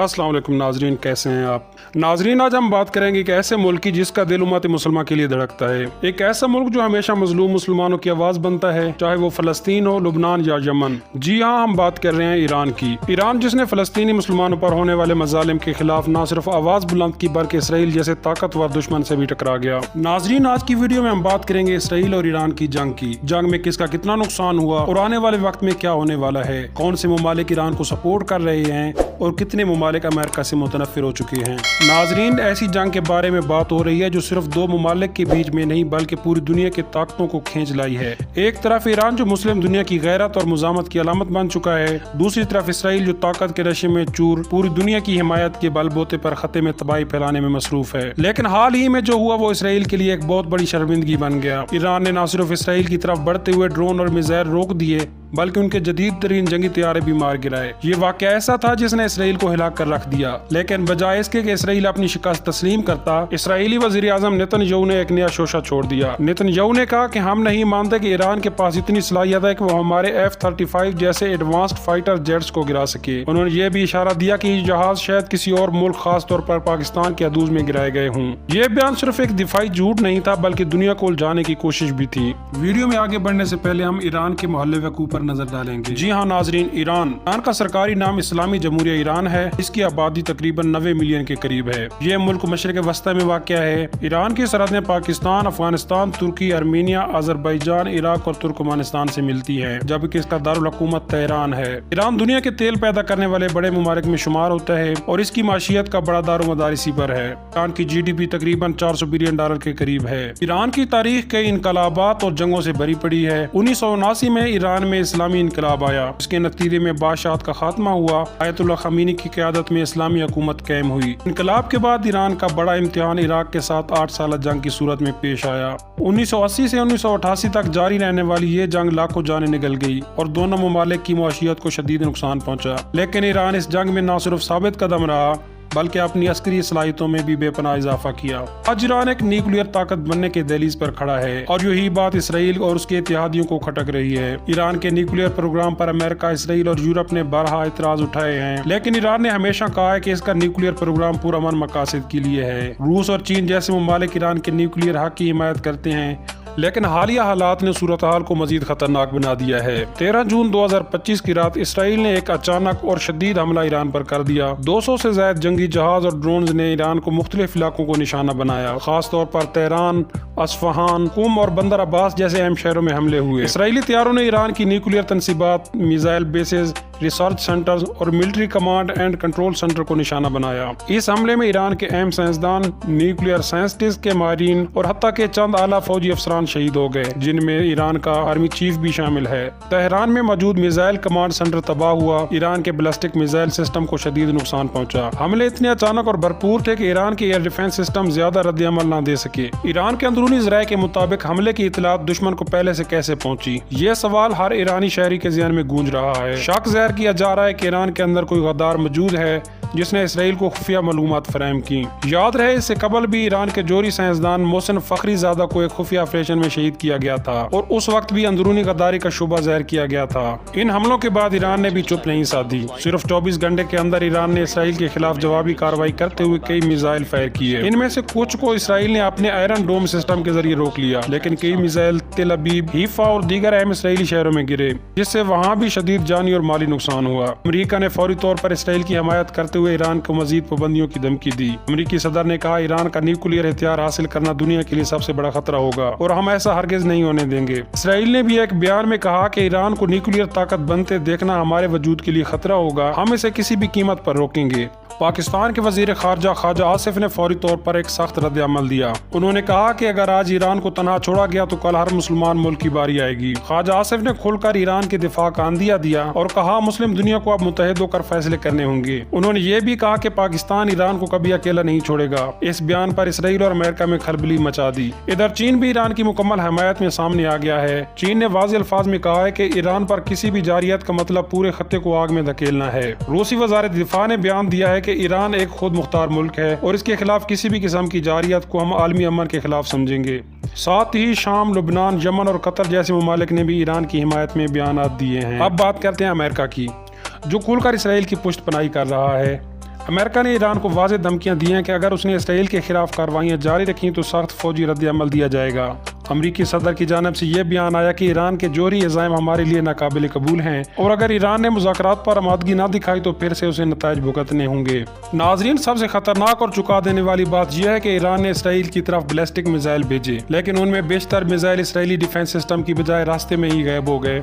अस्सलाम वालेकुम नाजरीन, कैसे हैं आप नाजरीन। आज हम बात करेंगे एक ऐसे मुल्क की जिसका दिल उम्मत मुसलमान के लिए धड़कता है। एक ऐसा मुल्क जो हमेशा मजलूम मुसलमानों की आवाज बनता है, चाहे वो फलस्तीन हो, लुबनान या यमन। जी हाँ, हम बात कर रहे हैं ईरान की। ईरान जिसने फलस्तीनी मुसलमानों पर होने वाले मजालिम के खिलाफ न सिर्फ आवाज बुलंद की बल्कि इसराइल जैसे ताकतवर दुश्मन से भी टकरा गया। नाजरीन, आज की वीडियो में हम बात करेंगे इसराइल और ईरान की जंग की। जंग में किसका कितना नुकसान हुआ और आने वाले वक्त में क्या होने वाला है, कौन से ममालिक ईरान को सपोर्ट कर रहे हैं और कितने ममालिक अमेरिका से मुतनफिर हो चुके हैं। नाजरीन, ऐसी जंग के बारे में बात हो रही है जो सिर्फ दो ममालिक के बीच में नहीं बल्कि पूरी दुनिया की ताकतों को खींच लाई है। एक तरफ ईरान जो मुस्लिम दुनिया की गैरत और मुजामत की अलामत बन चुका है, दूसरी तरफ इसराइल जो ताकत के नशे में चूर पूरी दुनिया की हिमायत के बलबूते पर खत्ते में तबाही फैलाने में मसरूफ है। लेकिन हाल ही में जो हुआ वो इसराइल के लिए एक बहुत बड़ी शर्मिंदगी बन गया। ईरान ने न सिर्फ इसराइल की तरफ बढ़ते हुए ड्रोन और मिसाइल रोक दिए बल्कि उनके जदीद तरीन जंगी तैयारे भी मार गिराए। ये वाकया ऐसा था जिसने इसराइल को हिला कर रख दिया। लेकिन बजाय इसके कि इसराइल अपनी शिकस्त तस्लीम करता, इसराइली वजीर आजम नेतन्याहू ने एक नया शोशा छोड़ दिया। नेतन्याहू ने कहा कि हम नहीं मानते कि ईरान के पास इतनी सलाहियत है कि वो हमारे F-35 जैसे एडवांस्ड फाइटर जेट्स को गिरा सके। उन्होंने ये भी इशारा दिया कि ये जहाज शायद किसी और मुल्क, खास तौर पर पाकिस्तान के हदूद में गिराए गए हों। ये बयान सिर्फ एक दिफाई झूठ नहीं था बल्कि दुनिया को उलझाने की कोशिश भी थी। वीडियो में आगे बढ़ने से पहले हम ईरान के मोहल्ले वकूफ पर नजर डालेंगे। जी हाँ नाजरीन, ईरान का सरकारी नाम इस्लामी जमहूरिया ईरान है। इसकी आबादी तकरीबन 90 मिलियन के करीब है। ये मुल्क मशरिक वस्ती में वाक़या है। ईरान की सरहदें पाकिस्तान, अफगानिस्तान, तुर्की, आर्मीनिया, अजरबैजान, इराक और तुर्कमानिस्तान से मिलती है, जबकि इसका दारुल हुकूमत तेहरान है। ईरान दुनिया के तेल पैदा करने वाले बड़े ममालिक में शुमार होता है और इसकी माशियत का बड़ा दारोमदार इसी पर है। ईरान की GDP तकरीबन $400 बिलियन के करीब है। ईरान की तारीख कई इनकलाबात और जंगों से भरी पड़ी है। 1979 में ईरान में इस्लामी इनकलाब आया। इसके नतीजे में बादशाहत का खात्मा हुआ। आयतुल्लाह खमीनी की क़यादत में इस्लामी हुकूमत कायम हुई। इनकलाब के बाद ईरान का बड़ा इम्तिहान इराक के साथ 8 साल जंग की सूरत में पेश आया। 1980 से 1988 तक जारी रहने वाली ये जंग लाखों जानें निगल गई और दोनों ममालिक की मुआशियत को शदीद नुकसान पहुंचा। लेकिन ईरान इस जंग में न सिर्फ साबित कदम रहा बल्कि अपनी अस्करी सलाहियतों में भी बेपनाह इजाफा किया। आज ईरान एक न्यूक्लियर ताकत बनने के दहलीज पर खड़ा है और यही बात इसराइल और उसके इत्तेहादियों को खटक रही है। ईरान के न्यूक्लियर प्रोग्राम पर अमेरिका, इसराइल और यूरोप ने बारहा इतराज उठाए हैं, लेकिन ईरान ने हमेशा कहा है कि इसका न्यूक्लियर प्रोग्राम पुरअमन मकासद के लिए है। रूस और चीन जैसे ममालिक ईरान के न्यूक्लियर हक की हिमायत करते हैं, लेकिन हालिया हालात ने सूरत हाल को मजीद खतरनाक बना दिया है। 13 जून 2025 की रात इसराइल ने एक अचानक और शदीद हमला ईरान पर कर दिया। 200 से ज्यादा जंगी जहाज और ड्रोन ने ईरान को मुख्तलिफ इलाकों को निशाना बनाया। खास तौर पर तेहरान, अस्फहान, कुम और बंदर अब्बास जैसे अहम शहरों में हमले हुए। इसराइली तैयारों ने ईरान की न्यूक्लियर तनसीबात, मिसाइल बेसेस, रिसर्च सेंटर्स और military command and control centre को निशाना बनाया। इस हमले में ईरान के अहम साइंसदान, न्यूक्लियर साइंटिस्ट के माहिरीन और हत्ता के चंद आला फौजी अफसरान शहीद हो गए, जिनमें ईरान का आर्मी चीफ भी शामिल है। तेहरान में मौजूद मिसाइल कमांड सेंटर तबाह हुआ। ईरान के बैलिस्टिक मिसाइल सिस्टम को शदीद नुकसान पहुंचा। हमले इतने अचानक और भरपूर थे कि ईरान के एयर डिफेंस सिस्टम ज्यादा रद्द-ए-अमल न दे सके। ईरान के अंदरूनी ज़राए के मुताबिक हमले की इतलात दुश्मन को पहले से कैसे पहुंची, ये सवाल हर ईरानी शहरी के ज़हन में गूंज रहा है। शक ज़ाहिर किया जा रहा है कि ईरान के अंदर कोई गद्दार मौजूद है जिसने इसराइल को खुफिया मालूमात फराहम की। याद रहे, इससे कबल भी ईरान के जोहरी साइंसदान मोहसिन फखरीज़ादा को एक खुफिया ऑपरेशन में शहीद किया गया था और उस वक्त भी अंदरूनी गद्दारी का शुबा ज़ाहिर किया गया था। इन हमलों के बाद ईरान ने भी चुप नहीं साधी। सिर्फ 24 घंटे के अंदर ईरान ने इसराइल के खिलाफ जवाबी कार्रवाई करते हुए कई मिसाइल फायर किए। इनमें से कुछ को इसराइल ने अपने आयरन डोम सिस्टम के जरिए रोक लिया, लेकिन कई मिसाइल तेल अबीब, हीफा और दीगर अहम इसराइली शहरों में गिरे, जिससे वहाँ भी शदीद जानी और माली नुकसान हुआ। अमरीका ने फौरी तौर पर इसराइल की हिमायत करते हुए ईरान को मजीद पाबंदियों की धमकी दी। अमेरिकी सदर ने कहा, ईरान का न्यूक्लियर हथियार हासिल करना दुनिया के लिए सबसे बड़ा खतरा होगा और हम ऐसा हरगिज नहीं होने देंगे। इसराइल ने भी एक बयान में कहा कि ईरान को न्यूक्लियर ताकत बनते देखना हमारे वजूद के लिए खतरा होगा। हम इसे किसी भी कीमत पर रोकेंगे। पाकिस्तान के वजीर खारजा ख्वाजा आसिफ ने फौरी तौर पर एक सख्त रद्द-ए-अमल दिया। उन्होंने कहा कि अगर आज ईरान को तनहा छोड़ा गया तो कल हर मुसलमान मुल्क की बारी आएगी। ख्वाजा आसिफ ने खुलकर ईरान के दिफा का अंदिया दिया और कहा, मुस्लिम दुनिया को अब मुत्तहिद होकर फैसले करने होंगे। उन्होंने ये भी कहा कि पाकिस्तान ईरान को कभी अकेला नहीं छोड़ेगा। इस बयान पर इसराइल और अमेरिका में खलबली मचा दी। इधर चीन भी ईरान की मुकम्मल हिमायत में सामने आ गया है। चीन ने वाज़ेह अल्फाज में कहा है कि ईरान पर किसी भी जारियत का मतलब पूरे खत्ते को आग में धकेलना है। रूसी वज़ारत दिफा ने बयान दिया है कि ईरान एक खुद मुख्तार मुल्क है और इसके खिलाफ किसी भी किस्म की जारियत को हम आलमी अमन के खिलाफ समझेंगे। साथ ही शाम, लुबनान, यमन और कतर जैसे ममालिक ने भी ईरान की हिमायत में बयानात दिए हैं। अब बात करते हैं अमेरिका की, जो खुलकर इसराइल की पुष्ट पनाही कर रहा है। امریکہ نے ایران کو واضح دھمکیاں دی ہیں کہ اگر اس نے اسرائیل کے خلاف کارروائیاں جاری رکھیں تو سخت فوجی رد عمل دیا جائے گا۔ امریکی صدر کی جانب سے یہ بیان آیا کہ ایران کے جوہری عزائم ہمارے لیے ناقابل قبول ہیں اور اگر ایران نے مذاکرات پر آمادگی نہ دکھائی تو پھر سے اسے نتائج بھگتنے ہوں گے۔ ناظرین، سب سے خطرناک اور چکا دینے والی بات یہ ہے کہ ایران نے اسرائیل کی طرف بیلسٹک میزائل بھیجے، لیکن ان میں بیشتر میزائل اسرائیلی ڈیفنس سسٹم کی بجائے راستے میں ہی غائب ہو گئے۔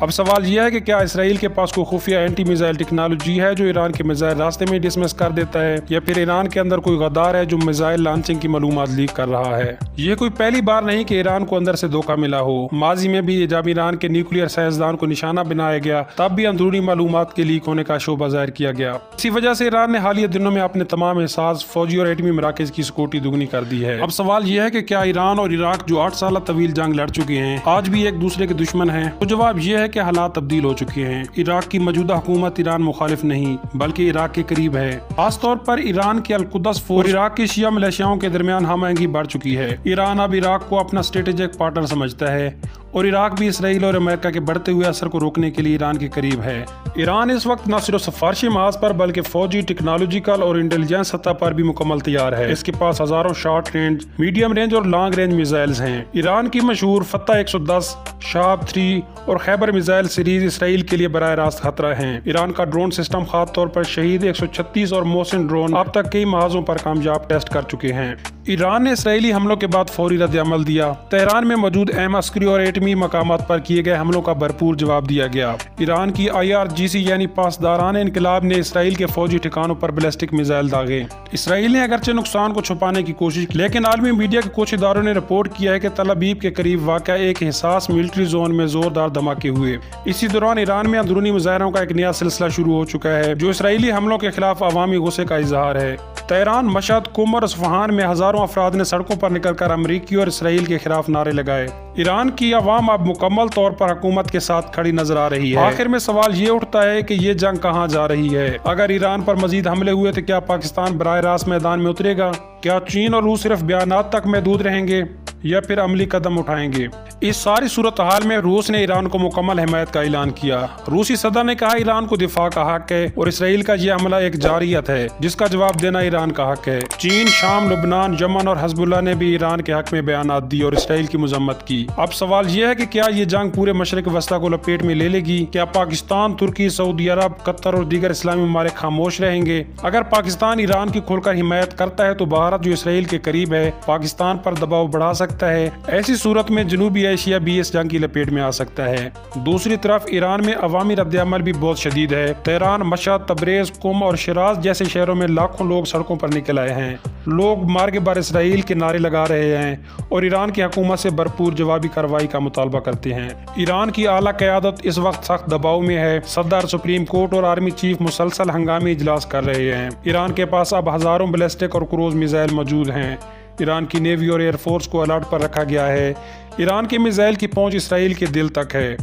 اب سوال یہ ہے کہ کیا اسرائیل کے پاس کوئی خفیہ اینٹی میزائل ٹیکنالوجی ہے جو ایران کے میزائل راستے میں ڈسمس کر دیتا ہے، یا پھر ایران کے اندر کوئی غدار ہے جو میزائل لانچنگ کی معلومات لیک کر رہا ہے؟ یہ کوئی پہلی بار نہیں کہ ایران کو اندر سے دھوکہ ملا ہو۔ ماضی میں بھی جب ایران کے نیوکلیئر سائنسدان کو نشانہ بنایا گیا تب بھی اندرونی معلومات کے لیک ہونے کا شبہ ظاہر کیا گیا۔ اسی وجہ سے ایران نے حالیہ دنوں میں اپنے تمام احساس فوجی اور ایٹمی مراکز کی سیکورٹی دگنی کر دی ہے۔ اب سوال یہ ہے کہ کیا ایران اور عراق جو 8 سالہ طویل جنگ لڑ چکے ہیں آج بھی ایک دوسرے کے دشمن ہیں؟ تو جواب یہ ہے کہ حالات تبدیل ہو چکے ہیں۔ عراق کی موجودہ حکومت ایران مخالف نہیں بلکہ عراق کے قریب ہے۔ خاص طور پر ایران کے القدس فورس اور عراق کی شیعہ ملیشیاؤں کے درمیان ہم آہنگی بڑھ چکی ہے۔ ایران اب عراق کو اپنا اسٹریٹجک پارٹنر سمجھتا ہے اور عراق بھی اسرائیل اور امریکہ کے بڑھتے ہوئے اثر کو روکنے کے لیے ایران کے قریب ہے۔ ایران اس وقت نہ صرف سفارشی محاذ پر بلکہ فوجی، ٹیکنالوجیکل اور انٹیلیجنس سطح پر بھی مکمل تیار ہے۔ اس کے پاس ہزاروں شارٹ رینج، میڈیم رینج اور لانگ رینج میزائلز ہیں۔ ایران کی مشہور فتح 110، شہاب 3 اور خیبر میزائل سیریز اسرائیل کے لیے براہ راست خطرہ ہیں۔ ایران کا ڈرون سسٹم خاص طور پر شہید 136 اور محسن ڈرون اب تک کئی محاذوں پر کامیاب ٹیسٹ کر چکے ہیں۔ ایران نے اسرائیلی حملوں کے بعد فوری رد عمل دیا۔ تہران میں موجود اہم عسکری اور ایٹمی مقامات پر کیے گئے حملوں کا بھرپور جواب دیا گیا۔ ایران کی IRGC یعنی پاسداران انقلاب نے اسرائیل کے فوجی ٹھکانوں پر بیلسٹک میزائل داغے۔ اسرائیل نے اگرچہ نقصان کو چھپانے کی کوشش کی، لیکن عالمی میڈیا کے کچھ اداروں نے رپورٹ کیا ہے کہ تل ابیب کے قریب واقع ایک حساس ملٹری زون میں زوردار دھماکے ہوئے۔ اسی دوران ایران میں اندرونی مظاہروں کا ایک نیا سلسلہ شروع ہو چکا ہے جو اسرائیلی حملوں کے خلاف عوامی غصے کا اظہار ہے۔ تہران، مشہد، قم اور اصفہان میں ہزاروں افراد نے سڑکوں پر نکل کر امریکی اور اسرائیل کے خلاف نعرے لگائے۔ ایران کی عوام اب مکمل طور پر حکومت کے ساتھ کھڑی نظر آ رہی ہے۔ آخر میں سوال یہ اٹھتا ہے کہ یہ جنگ کہاں جا رہی ہے؟ اگر ایران پر مزید حملے ہوئے تو کیا پاکستان براہ راست میدان میں اترے گا؟ کیا چین اور روس صرف بیانات تک محدود رہیں گے یا پھر عملی قدم اٹھائیں گے؟ اس ساری صورتحال میں روس نے ایران کو مکمل حمایت کا اعلان کیا۔ روسی صدر نے کہا ایران کو دفاع کا حق ہے اور اسرائیل کا یہ حملہ ایک جارحیت ہے جس کا جواب دینا ایران کا حق ہے۔ چین، شام، لبنان، یمن اور حزب اللہ نے بھی ایران کے حق میں بیانات دی اور اسرائیل کی مذمت کی۔ اب سوال یہ ہے کہ کیا یہ جنگ پورے مشرق وسطیٰ کو لپیٹ میں لے لے گی؟ کیا پاکستان، ترکی، سعودی عرب، قطر اور دیگر اسلامی ممالک خاموش رہیں گے؟ اگر پاکستان ایران کی کھل کر حمایت کرتا ہے تو بھارت جو اسرائیل کے قریب ہے پاکستان پر دباؤ بڑھا سکتا ہے۔ ایسی صورت میں جنوبی ایشیا بھی اس جنگ کی لپیٹ میں آ سکتا ہے۔ دوسری طرف ایران میں عوامی رد عمل بھی بہت شدید ہے۔ تہران، مشہد، تبریز، قم اور شیراز جیسے شہروں میں لاکھوں لوگ سڑکوں پر نکل آئے ہیں۔ لوگ مارگ بر اسرائیل کے نعرے لگا رہے ہیں اور ایران کی حکومت سے بھرپور جوابی کارروائی کا مطالبہ کرتے ہیں۔ ایران کی اعلیٰ قیادت اس وقت سخت دباؤ میں ہے۔ صدر، سپریم کورٹ اور آرمی چیف مسلسل ہنگامی اجلاس کر رہے ہیں۔ ایران کے پاس اب ہزاروں بیلسٹک اور کروز میزائل موجود ہیں۔ ایران کی نیوی اور ایئر فورس کو الرٹ پر رکھا گیا ہے۔ ایران کے میزائل کی پہنچ اسرائیل کے دل تک ہے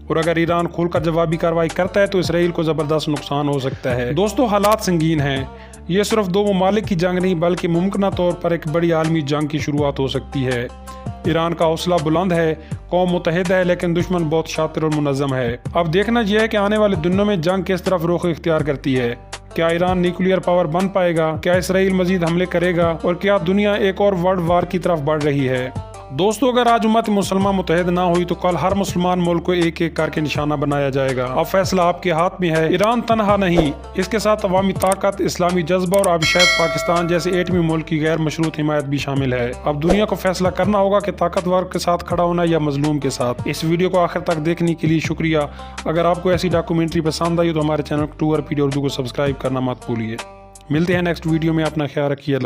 اور اگر ایران کھل کر جوابی کارروائی کرتا ہے تو اسرائیل کو زبردست نقصان ہو سکتا ہے۔ دوستو، حالات سنگین ہیں۔ یہ صرف دو ممالک کی جنگ نہیں بلکہ ممکنہ طور پر ایک بڑی عالمی جنگ کی شروعات ہو سکتی ہے۔ ایران کا حوصلہ بلند ہے، قوم متحد ہے، لیکن دشمن بہت شاطر اور منظم ہے۔ اب دیکھنا یہ ہے کہ آنے والے دنوں میں جنگ کس طرف رخ اختیار کرتی ہے۔ کیا ایران نیوکلیئر پاور بن پائے گا؟ کیا اسرائیل مزید حملے کرے گا؟ اور کیا دنیا ایک اور ورلڈ وار کی طرف بڑھ رہی ہے؟ دوستو، اگر آج امت مسلمہ متحد نہ ہوئی تو کل ہر مسلمان ملک کو ایک ایک کر کے نشانہ بنایا جائے گا۔ اب فیصلہ آپ کے ہاتھ میں ہے۔ ایران تنہا نہیں، اس کے ساتھ عوامی طاقت، اسلامی جذبہ اور اب شاید پاکستان جیسے ایٹمی ملک کی غیر مشروط حمایت بھی شامل ہے۔ اب دنیا کو فیصلہ کرنا ہوگا کہ طاقتور کے ساتھ کھڑا ہونا یا مظلوم کے ساتھ۔ اس ویڈیو کو آخر تک دیکھنے کے لیے شکریہ۔ اگر آپ کو ایسی ڈاکومنٹری پسند آئی تو ہمارے چینل 2RPD اردو کو سبسکرائب کرنا مت بھولیے۔ ملتے ہیں نیکسٹ ویڈیو میں، اپنا خیال رکھیے۔